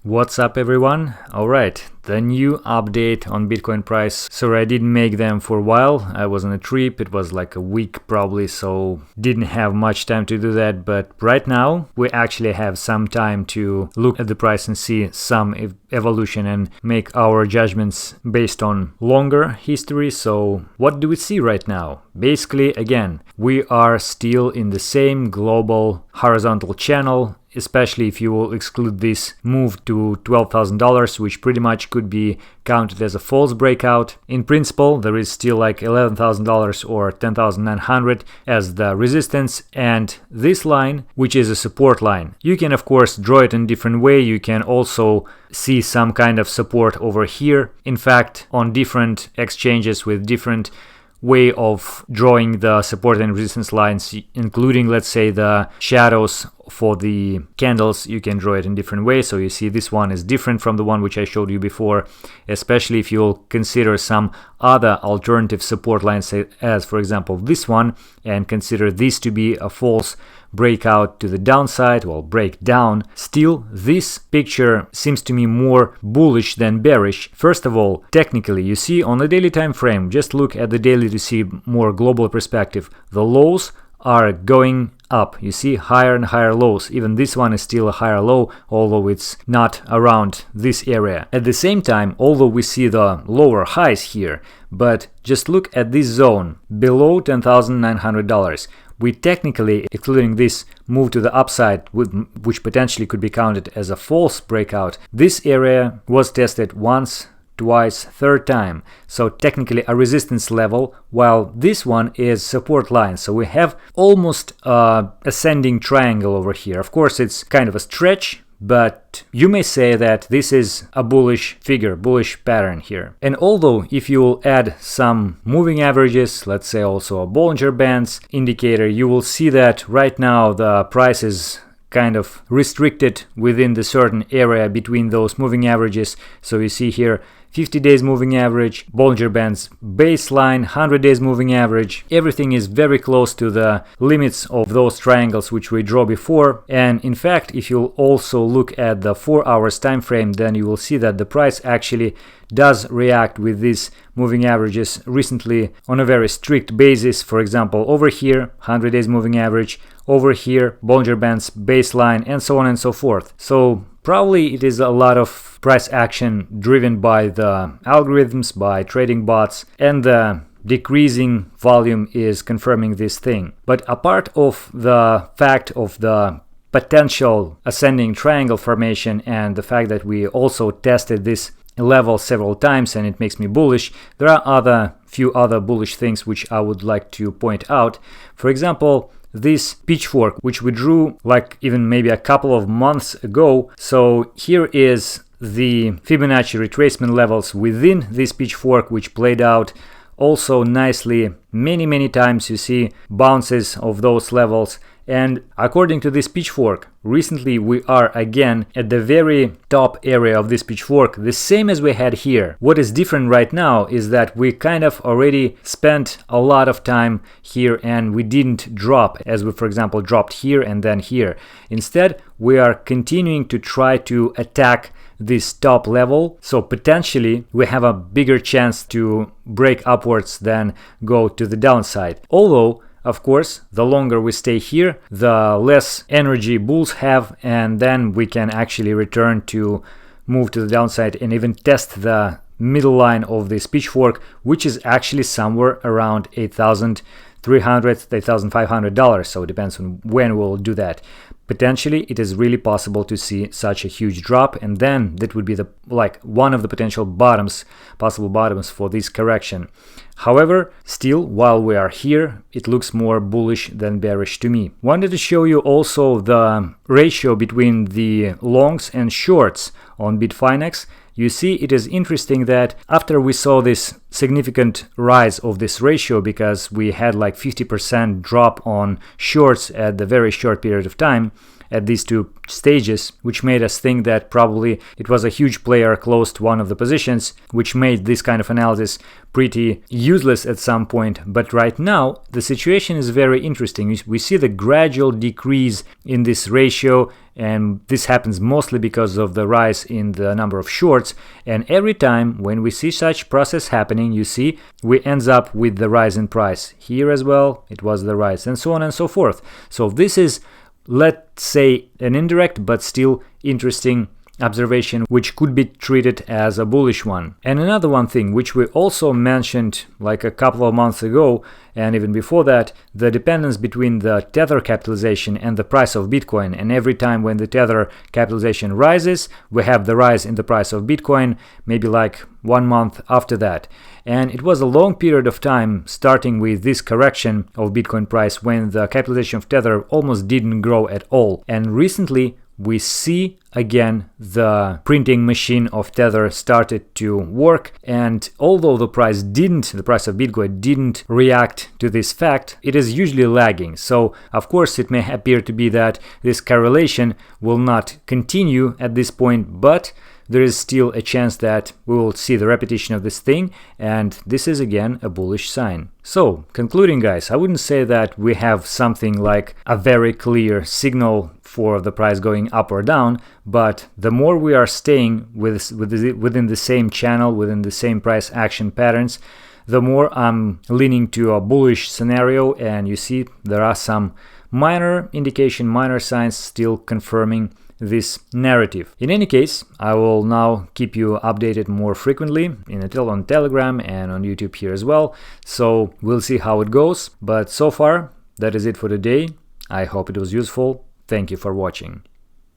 What's up, everyone? Alright, the new update on Bitcoin price. Sorry, I didn't make them for a while. I was on a trip. It was like a week probably, so didn't have much time to do that. But right now, we actually have some time to look at the price and see some evolution and make our judgments based on longer history. So what do we see right now? Basically, again, we are still in the same global horizontal channel, especially if you will exclude this move to $12,000, which pretty much could be counted as a false breakout. In principle, there is still like $11,000 or $10,900 as the resistance, and this line, which is a support line. You can of course draw it in a different way. You can also see some kind of support over here. In fact, on different exchanges with different way of drawing the support and resistance lines, including, let's say, the shadows for the candles, you can draw it in different ways. So you see this one is different from the one which I showed you before, especially if you'll consider some other alternative support lines, as for example this one, and consider this to be a false breakout to the downside, well, breakdown. Still, this picture seems to me more bullish than bearish. First of all, technically, you see on the daily time frame, just look at the daily to see more global perspective. The lows are going up. You see higher and higher lows. Even this one is still a higher low, although it's not around this area. At the same time, although we see the lower highs here, but just look at this zone below $10,900. We technically, excluding this move to the upside, which potentially could be counted as a false breakout, this area was tested once, twice, third time. So technically a resistance level, while this one is support line. So we have almost ascending triangle over here. Of course, it's kind of a stretch, but you may say that this is a bullish figure, bullish pattern here. And although if you will add some moving averages, let's say also a Bollinger Bands indicator, you will see that right now the price is kind of restricted within the certain area between those moving averages. So you see here 50 days moving average, Bollinger Bands baseline, 100 days moving average. Everything is very close to the limits of those triangles which we draw before. And in fact, if you also look at the 4 hours time frame, then you will see that the price actually does react with these moving averages recently on a very strict basis. For example, over here, 100 days moving average, over here, Bollinger Bands baseline, and so on and so forth. So probably it is a lot of price action driven by the algorithms, by trading bots, and the decreasing volume is confirming this thing. But apart of the fact of the potential ascending triangle formation and the fact that we also tested this level several times and it makes me bullish, there are few other bullish things which I would like to point out. For example, this pitchfork, which we drew like even maybe a couple of months ago. So here is the Fibonacci retracement levels within this pitchfork, which played out also nicely many times. You see bounces of those levels. And according to this pitchfork, recently we are again at the very top area of this pitchfork, the same as we had here. What is different right now is that we kind of already spent a lot of time here and we didn't drop, as we, for example, dropped here and then here. Instead, we are continuing to try to attack this top level. So potentially we have a bigger chance to break upwards than go to the downside. Although, of course, the longer we stay here, the less energy bulls have, and then we can actually return to move to the downside and even test the middle line of this pitchfork, which is actually somewhere around $8,300, $8,500. So it depends on when we'll do that. Potentially, it is really possible to see such a huge drop, and then that would be one of the potential possible bottoms for this correction. However, still, while we are here, it looks more bullish than bearish to me. Wanted to show you also the ratio between the longs and shorts on Bitfinex. You see, it is interesting that after we saw this significant rise of this ratio, because we had like 50% drop on shorts at the very short period of time, at these two stages, which made us think that probably it was a huge player closed one of the positions, which made this kind of analysis pretty useless at some point. But right now the situation is very interesting. We see the gradual decrease in this ratio, and this happens mostly because of the rise in the number of shorts. And every time when we see such process happening, you see we ends up with the rise in price. Here as well it was the rise, and so on and so forth. So this is, let's say, an indirect but still interesting observation, which could be treated as a bullish one. And another one thing which we also mentioned like a couple of months ago, and even before that, the dependence between the tether capitalization and the price of Bitcoin. And every time when the tether capitalization rises, we have the rise in the price of Bitcoin, maybe like 1 month after that. And it was a long period of time, starting with this correction of Bitcoin price, when the capitalization of tether almost didn't grow at all. And recently we see again the printing machine of tether started to work, and although the price of Bitcoin didn't react to this fact, it is usually lagging. So of course it may appear to be that this correlation will not continue at this point, but there is still a chance that we will see the repetition of this thing, and this is again a bullish sign. So, concluding guys, I wouldn't say that we have something like a very clear signal for the price going up or down, but the more we are staying within the same channel, within the same price action patterns, the more I'm leaning to a bullish scenario. And you see there are some minor indication, minor signs still confirming this narrative. In any case, I will now keep you updated more frequently on Telegram and on YouTube here as well. So we'll see how it goes. But so far, that is it for today. I hope it was useful. Thank you for watching.